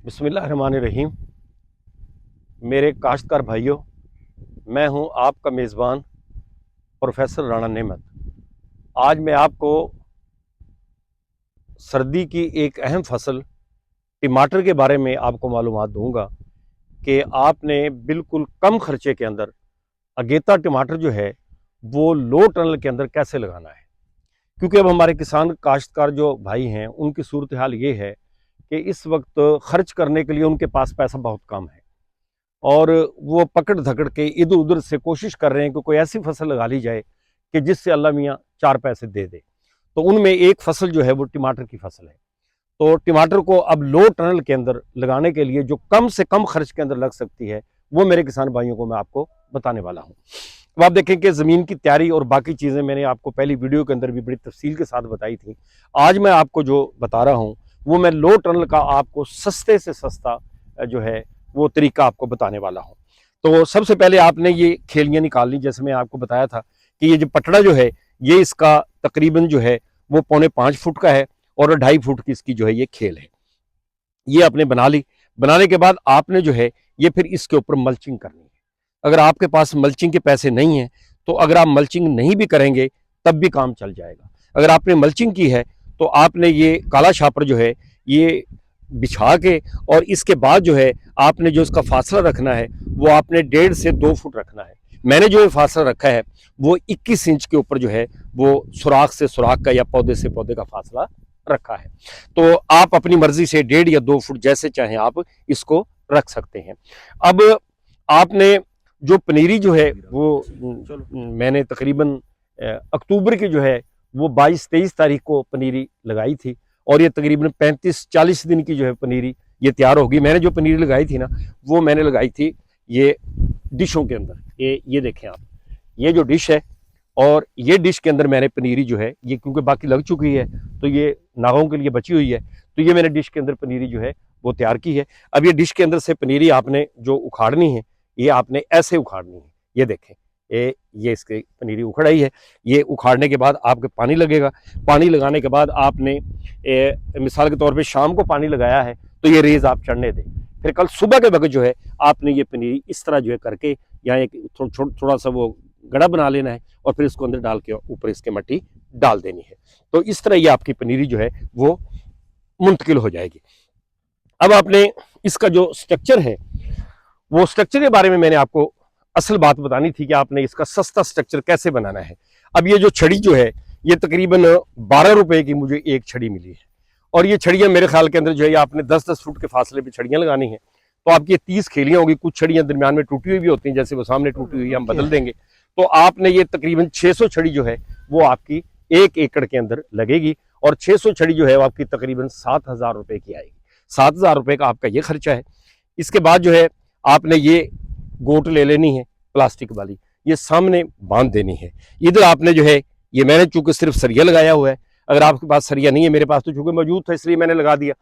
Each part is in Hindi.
बिस्मिल्लाहिर्रहमानिर्रहीम। मेरे काश्तकार भाइयों, मैं हूं आपका मेज़बान प्रोफेसर राणा नेमत। आज मैं आपको सर्दी की एक अहम फसल टमाटर के बारे में आपको मालूमात दूंगा कि आपने बिल्कुल कम खर्चे के अंदर अगेता टमाटर जो है वो लो टनल के अंदर कैसे लगाना है। क्योंकि अब हमारे किसान काश्तकार जो भाई हैं उनकी सूरत हाल ये है कि इस वक्त खर्च करने के लिए उनके पास पैसा बहुत कम है और वो पकड़ धकड़ के इधर उधर से कोशिश कर रहे हैं कि कोई ऐसी फसल लगा ली जाए कि जिससे अल्लाह मियाँ चार पैसे दे दे। तो उनमें एक फसल जो है वो टमाटर की फसल है। तो टमाटर को अब लो टनल के अंदर लगाने के लिए जो कम से कम खर्च के अंदर लग सकती है वो मेरे किसान भाइयों को मैं आपको बताने वाला हूँ। अब आप देखें कि ज़मीन की तैयारी और बाकी चीज़ें मैंने आपको पहली वीडियो के अंदर भी बड़ी तफसील के साथ बताई थी। आज मैं आपको जो बता रहा हूँ वो मैं लो टनल का आपको सस्ते से सस्ता जो है वो तरीका आपको बताने वाला हूँ। तो सबसे पहले आपने ये खेलियाँ निकालनी, जैसे मैं आपको बताया था कि ये जो पटड़ा जो है ये इसका तकरीबन जो है वो 4.25 फुट का है और 2.5 फुट की इसकी जो है ये खेल है। ये आपने बना ली। बनाने के बाद आपने जो है ये फिर इसके ऊपर मल्चिंग करनी है। अगर आपके पास मल्चिंग के पैसे नहीं हैं तो अगर आप मल्चिंग नहीं भी करेंगे तब भी काम चल जाएगा। अगर आपने मल्चिंग की है तो आपने ये काला छापर जो है ये बिछा के और इसके बाद जो है आपने जो इसका फासला रखना है वो आपने 1.5 से 2 फुट रखना है। मैंने जो ये फासला रखा है वो 21 इंच के ऊपर जो है वो सुराख से सुराख का या पौधे से पौधे का फासला रखा है। तो आप अपनी मर्जी से 1.5 या 2 फुट जैसे चाहें आप इसको रख सकते हैं। अब आपने जो पनीरी जो है वो मैंने तकरीबन अक्टूबर की जो है वो 22-23 तारीख को पनीरी लगाई थी और ये तकरीबन 35-40 दिन की जो है पनीरी ये तैयार होगी। मैंने जो पनीरी लगाई थी ना वो मैंने लगाई थी ये डिशों के अंदर। ये देखें आप, ये जो डिश है और ये डिश के अंदर मैंने पनीरी जो है ये क्योंकि बाकी लग चुकी है तो ये नागों के लिए बची हुई है, तो ये मैंने डिश के अंदर पनीरी जो है वो तैयार की है। अब ये डिश के अंदर से पनीरी आपने जो उखाड़नी है ये आपने ऐसे उखाड़नी है। ये देखें ये इसकी पनीरी उखड़ आई है। ये उखाड़ने के बाद आपके पानी लगेगा। पानी लगाने के बाद आपने मिसाल के तौर पे शाम को पानी लगाया है तो ये रेज आप चढ़ने दें। फिर कल सुबह के वक्त जो है आपने ये पनीरी इस तरह जो है करके यहाँ एक थोड़ा सा वो गड़ा बना लेना है और फिर इसको अंदर डाल के ऊपर इसके मट्टी डाल देनी है। तो इस तरह ये आपकी पनीरी जो है वो मुंतकिल हो जाएगी। अब आपने इसका जो स्ट्रक्चर है वो स्ट्रक्चर के बारे में मैंने आपको असल बात बतानी थी कि आपने इसका सस्ता स्ट्रक्चर कैसे बनाना है। अब ये जो छड़ी जो है ये तकरीबन 12 रुपए की मुझे एक छड़ी मिली है और ये छड़ियाँ मेरे ख्याल के अंदर जो है आपने 10-10 फुट के फासले पे छड़ियाँ लगानी है। तो आपकी 30 खेलियाँ होगी। कुछ छड़ियाँ दरमियान में टूटी हुई भी होती हैं, जैसे वो सामने टूटी हुई है हम बदल देंगे। तो आपने ये तकरीबन 600 छड़ी जो है वो आपकी 1 एकड़ के अंदर लगेगी और 600 छड़ी जो है वो आपकी तकरीबन 7,000 रुपए की आएगी। 7,000 रुपए का आपका ये खर्चा है। इसके बाद जो है आपने ये गोट ले लेनी है प्लास्टिक वाली, ये सामने बांध देनी है। इधर आपने जो है ये मैंने चूंकि सिर्फ सरिया लगाया हुआ है, अगर आपके पास सरिया नहीं है, मेरे पास तो चूंकि मौजूद था इसलिए मैंने लगा दिया।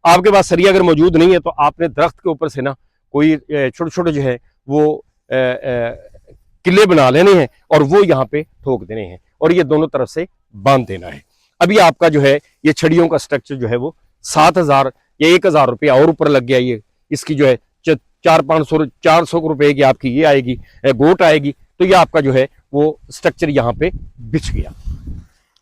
आपके पास सरिया अगर मौजूद नहीं है तो आपने दरख्त के ऊपर से ना कोई छोटे छोटे जो है वो किले बना लेने हैं और वो यहाँ पे ठोक देने हैं और ये दोनों तरफ से बांध देना है। अभी आपका जो है ये छड़ियों का स्ट्रक्चर जो है वो 7,000 या 1,000 रुपया और ऊपर लग गया। ये इसकी जो है 400 रुपए की आपकी ये आएगी गोट आएगी। तो ये आपका जो है वो स्ट्रक्चर यहाँ पे बिछ गया।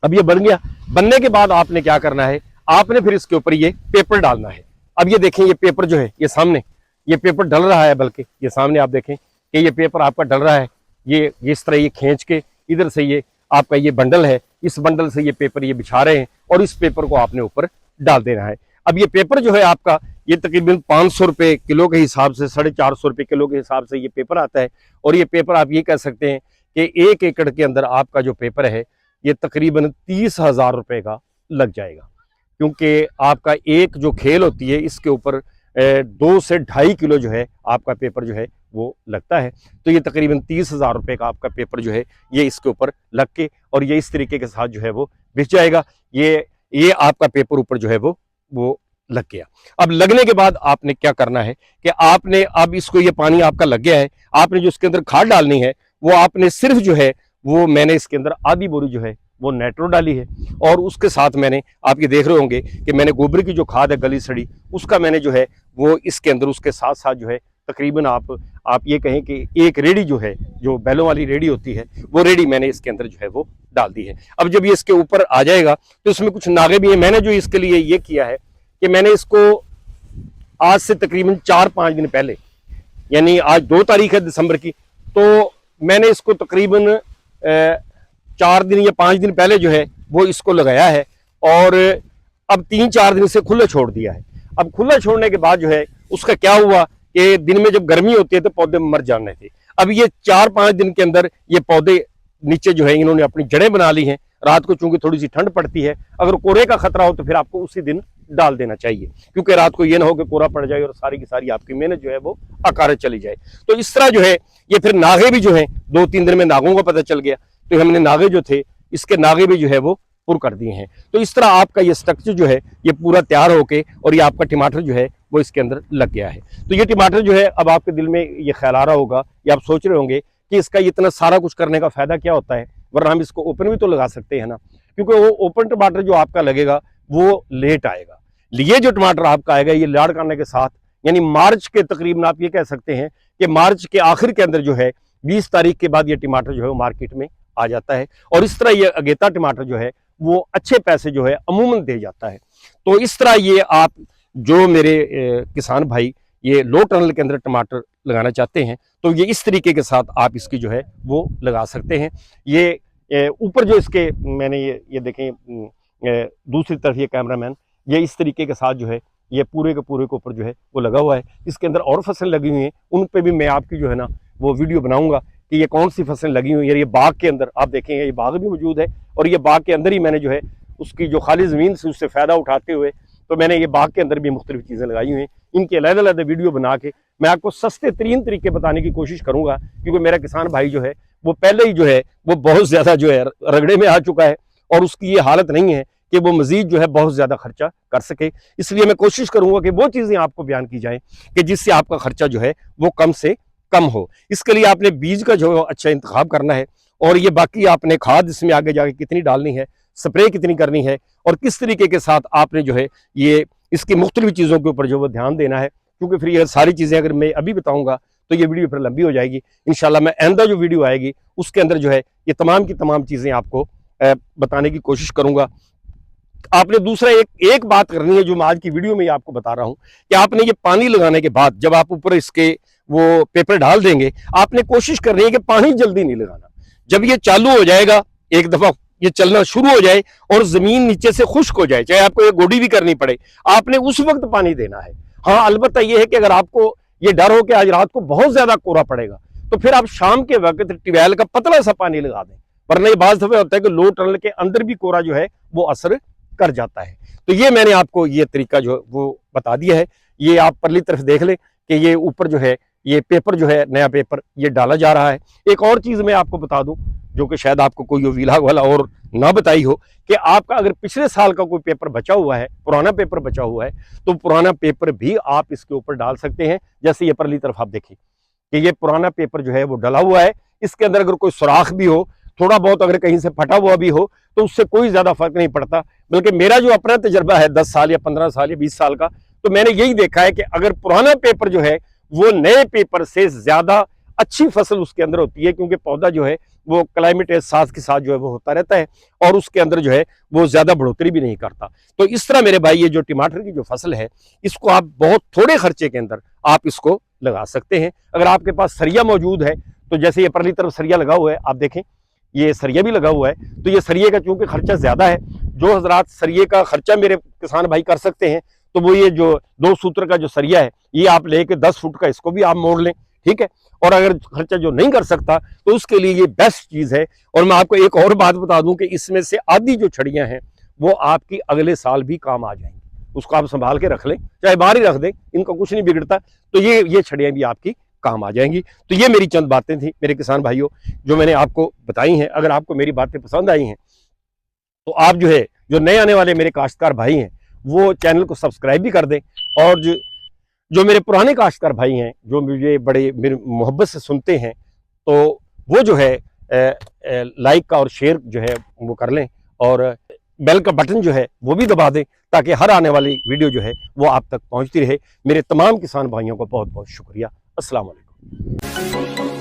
अब ये बन गया। बनने के बाद आपने क्या करना है, आपने फिर इसके ऊपर ये पेपर डालना है। अब ये देखें ये पेपर जो है ये सामने ये पेपर डल रहा है, बल्कि ये सामने आप देखें कि ये पेपर आपका डल रहा है। ये इस तरह ये खींच के इधर से ये आपका ये बंडल है, इस बंडल से ये पेपर ये बिछा रहे हैं और इस पेपर को आपने ऊपर डाल देना है। अब ये पेपर जो है आपका ये तकरीबन 500 रुपए किलो के हिसाब से 450 रुपए किलो के हिसाब से ये पेपर आता है। और ये पेपर आप ये कह सकते हैं कि 1 एकड़ के अंदर आपका जो पेपर है ये तकरीबन 30,000 रुपए का लग जाएगा, क्योंकि आपका एक जो खेल होती है इसके ऊपर 2 से 2.5 किलो जो है आपका पेपर जो है वो लगता है। तो ये तकरीबन 30,000 रुपए का आपका पेपर जो है ये इसके ऊपर लग के और ये इस तरीके के साथ जो है वो बिछ जाएगा। ये आपका पेपर ऊपर जो है वो लग गया। अब लगने के बाद आपने क्या करना है कि आपने अब इसको ये पानी आपका लग गया है, आपने जो इसके अंदर खाद डालनी है वो आपने सिर्फ जो है वो मैंने इसके अंदर आधी बोरी जो है वो नेट्रो डाली है, और उसके साथ मैंने, आप ये देख रहे होंगे कि मैंने गोबर की जो खाद है गली सड़ी, उसका मैंने जो है वो इसके अंदर उसके साथ साथ जो है तकरीबन आप ये कहें कि एक रेडी जो है, जो बैलों वाली रेडी होती है, वो रेडी मैंने इसके अंदर जो है वो डाल दी है। अब जब ये इसके ऊपर आ जाएगा तो इसमें कुछ नागे भी हैं। मैंने जो इसके लिए ये किया है कि मैंने इसको आज से तकरीबन 4-5 दिन पहले, यानी आज 2 तारीख है दिसंबर की, तो मैंने इसको तकरीबन 4 दिन या 5 दिन पहले जो है वो इसको लगाया है, और अब 3-4 दिन से खुला छोड़ दिया है। अब खुला छोड़ने के बाद जो है उसका क्या हुआ कि दिन में जब गर्मी होती है तो पौधे मर जाने थे। अब ये 4-5 दिन के अंदर ये पौधे नीचे जो है इन्होंने अपनी जड़ें बना ली हैं। रात को चूंकि थोड़ी सी ठंड पड़ती है, अगर कोहरे का खतरा हो तो फिर आपको उसी दिन डाल देना चाहिए, क्योंकि रात को ये ना हो कि कोहरा पड़ जाए और सारी की सारी आपकी मेहनत जो है वो अकारे चली जाए। तो इस तरह जो है ये फिर नागे भी जो है 2-3 दिन में नागों का पता चल गया, तो हमने नागे जो थे इसके नागे भी जो है वो पुर कर दिए हैं। तो इस तरह आपका ये स्ट्रक्चर जो है ये पूरा तैयार होके, और ये आपका टमाटर जो है वो इसके अंदर लग गया है। तो ये टमाटर जो है, अब आपके दिल में ये ख्याल आ रहा होगा या आप सोच रहे होंगे कि इसका इतना सारा कुछ करने का फायदा क्या होता है, वरना हम इसको ओपन भी तो लगा सकते हैं ना, क्योंकि वो ओपन टमाटर जो आपका लगेगा वो लेट आएगा। ये जो टमाटर आपका आएगा ये लाड़ करने के साथ, यानी मार्च के तकरीबन आप ये कह सकते हैं कि मार्च के आखिर के अंदर जो है 20 तारीख के बाद ये टमाटर जो है वो मार्केट में आ जाता है, और इस तरह ये अगेता टमाटर जो है वो अच्छे पैसे जो है अमूमन दे जाता है। तो इस तरह ये आप जो मेरे किसान भाई ये लो टनल के अंदर टमाटर लगाना चाहते हैं तो ये इस तरीके के साथ आप इसकी जो है वो लगा सकते हैं। ये ऊपर जो इसके मैंने ये देखें, दूसरी तरफ ये कैमरामैन, ये इस तरीके के साथ जो है ये पूरे के ऊपर जो है वो लगा हुआ है। इसके अंदर और फसल लगी हुई हैं, उन पे भी मैं आपकी जो है ना वो वीडियो बनाऊंगा कि ये कौन सी फसल लगी हुई है। ये बाग के अंदर आप देखेंगे ये बाग भी मौजूद है, और ये बाग के अंदर ही मैंने जो है उसकी जो खाली ज़मीन से उससे फ़ायदा उठाते हुए तो मैंने ये बाग के अंदर भी मुख्तलिफ चीज़ें लगाई हुई हैं। इनके अलग-अलग वीडियो बना के मैं आपको सस्ते तरीन तरीके बताने की कोशिश करूँगा, क्योंकि मेरा किसान भाई जो है वो पहले ही जो है वो बहुत ज़्यादा जो है रगड़े में आ चुका है, और उसकी ये हालत नहीं है कि वो मज़ीद जो है बहुत ज़्यादा खर्चा कर सके। इसलिए मैं कोशिश करूँगा कि वो चीज़ें आपको बयान की जाएँ कि जिससे आपका खर्चा जो है वो कम से कम हो। इसके लिए आपने बीज का जो अच्छा इंतखाब करना है, और ये बाकी आपने खाद इसमें आगे जाके कितनी डालनी है, स्प्रे कितनी करनी है, और किस तरीके के साथ आपने जो है ये इसकी मुख्तलिफ चीज़ों के ऊपर जो वो ध्यान देना है, क्योंकि फिर ये सारी चीज़ें अगर मैं अभी बताऊँगा तो ये वीडियो फिर लंबी हो जाएगी। इंशाल्लाह मैं आइंदा जो वीडियो आएगी उसके अंदर जो है ये तमाम की तमाम चीज़ें आपको बताने की कोशिश करूँगा। आपने दूसरा एक बात करनी है जो मैं आज की वीडियो में आपको बता रहा हूं कि आपने ये पानी लगाने के बाद जब आप ऊपर इसके वो पेपर डाल देंगे, आपने कोशिश करनी है कि पानी जल्दी नहीं लगाना। जब ये चालू हो जाएगा, एक दफा ये चलना शुरू हो जाए और जमीन नीचे से खुश्क हो जाए, चाहे आपको ये गोडी भी करनी पड़े, आपने उस वक्त पानी देना है। हाँ, अलबत्ता ये है कि अगर आपको ये डर हो कि आज रात को बहुत ज्यादा कोहरा पड़ेगा तो फिर आप शाम के वक्त ट्यूबवेल का पतला सा पानी लगा दें, वरना ये बात दफे होता है कि लो टनल के अंदर भी कोहरा जो है वो असर कर जाता है। तो ये मैंने आपको ये तरीका जो वो बता दिया है। ये आप परली तरफ देख लें कि ये ऊपर जो है ये पेपर जो है नया पेपर ये डाला जा रहा है। एक और चीज़ मैं आपको बता दूं जो कि शायद आपको कोई विलाग वाला और ना बताई हो कि आपका अगर पिछले साल का कोई पेपर बचा हुआ है, पुराना पेपर बचा हुआ है, तो पुराना पेपर भी आप इसके ऊपर डाल सकते हैं। जैसे ये परली तरफ आप देखिए कि ये पुराना पेपर जो है वो डला हुआ है, इसके अंदर अगर कोई सुराख भी हो, थोड़ा बहुत अगर कहीं से फटा हुआ भी हो, तो उससे कोई ज्यादा फर्क नहीं पड़ता। बल्कि मेरा जो अपना तजर्बा है 10 साल या 15 साल या 20 साल का, तो मैंने यही देखा है कि अगर पुराना पेपर जो है वो नए पेपर से ज्यादा अच्छी फसल उसके अंदर होती है, क्योंकि पौधा जो है वो क्लाइमेट के साथ जो है वो होता रहता है और उसके अंदर जो है वो ज्यादा बढ़ोतरी भी नहीं करता। तो इस तरह मेरे भाई ये जो टमाटर की जो फसल है इसको आप बहुत थोड़े खर्चे के अंदर आप इसको लगा सकते हैं। अगर आपके पास सरिया मौजूद है, तो जैसे ये परली तरफ सरिया लगा हुआ है, आप देखें ये सरिया भी लगा हुआ है, तो ये सरिये का चूंकि खर्चा ज्यादा है, जो हजरात सरिये का खर्चा मेरे किसान भाई कर सकते हैं, तो वो ये जो 2 सूत्र का जो सरिया है ये आप लेके 10 फुट का इसको भी आप मोड़ लें, ठीक है। और अगर खर्चा जो नहीं कर सकता तो उसके लिए ये बेस्ट चीज है। और मैं आपको एक और बात बता दूं कि इसमें से आधी जो छड़ियां हैं वो आपकी अगले साल भी काम आ जाएंगी, उसको आप संभाल के रख लें, चाहे बाहर ही रख दें, इनका कुछ नहीं बिगड़ता, तो ये छड़ियां भी आपकी काम आ जाएंगी। तो ये मेरी चंद बातें थी मेरे किसान भाइयों जो मैंने आपको बताई हैं। अगर आपको मेरी बातें पसंद आई हैं तो आप जो है जो नए आने वाले मेरे काश्तकार भाई हैं वो चैनल को सब्सक्राइब भी कर दें, और जो मेरे पुराने काश्तकार भाई हैं जो मुझे बड़े मेरे मोहब्बत से सुनते हैं, तो वो जो है लाइक का और शेयर जो है वो कर लें, और बेल का बटन जो है वो भी दबा दें, ताकि हर आने वाली वीडियो जो है वो आप तक पहुंचती रहे। मेरे तमाम किसान भाइयों को बहुत बहुत शुक्रिया। अस्सलाम वालेकुम।